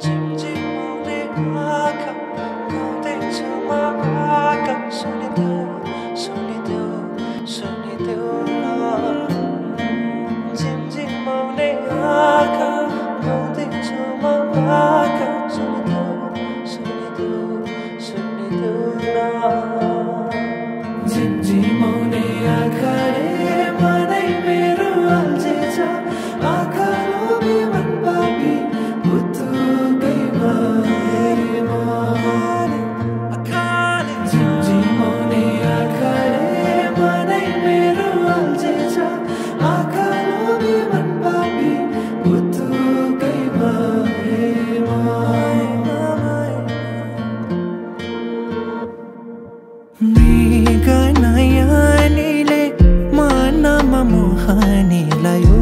झिमझिमाउने आँखा गाउँदैछु म आँखा सुनिदेऊ सुनिदेऊ सुनिदेऊ न झिमझिमाउने आँखा गाउँदैछु म आँखा सुनिदेऊ सुनिदेऊ सुनिदेऊ न झिमझिमाउने आँखाले मनै मेरो अल्झेछ आँखा लोभी मन पापी पुतुकै भएमा झिमझिमाउने आँखाले मनै मेरो अल्झेछ आँखा लोभी मन पापी पुतुकै भएमा मृगनयनीले मनमा मोहनी लायो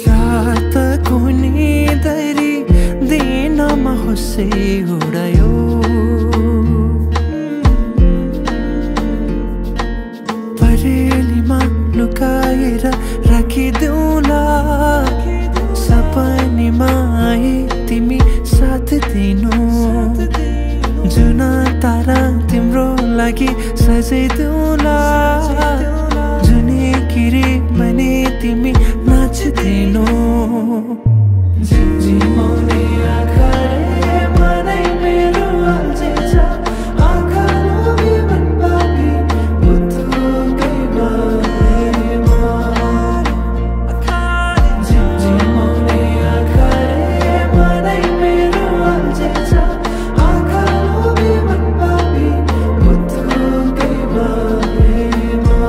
रातको निदरी दिनमा होसै उडायो परेलीमा लुकाएर राखिदेऊला सपनीमा आए तिमी साथ दिनु जुन तारा तिम्रो लागि सजाइदेऊला जुनै किरी भने तिमी नाचिदिनु झिमझिमाउने आँखाले मनै मेरो अल्झेछ आँखा लोभी मन पापी पुतुकै भएमा झिमझिमाउने आँखाले मनै मेरो अल्झेछ आँखा लोभी मन पापी पुतुकै भएमा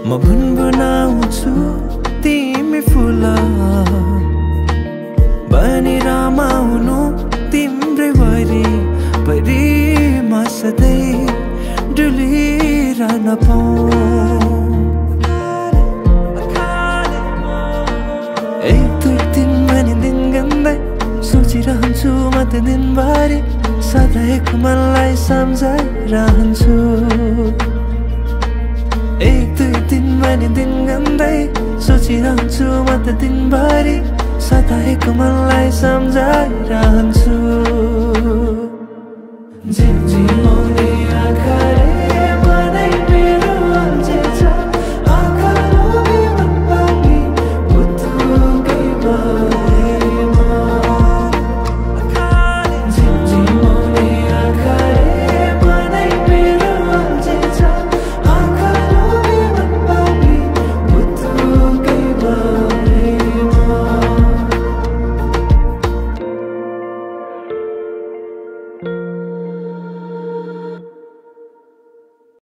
म भुनभुनाउँछु तिमी फुल बनी रमाउनु तिम्रै वरिपरि म सधैँ डुलिरहन पाऊँ एक दुई दिन भने दिन गन्दै सोचिरहन्छु म त दिनभरि सधैँको मनलाई सम्झाइरहन्छु एक दुई दिन भने दिन गन्दै सोचिरहन्छु म त दिनभरि सधैँको मनलाई सम्झाइरहन्छु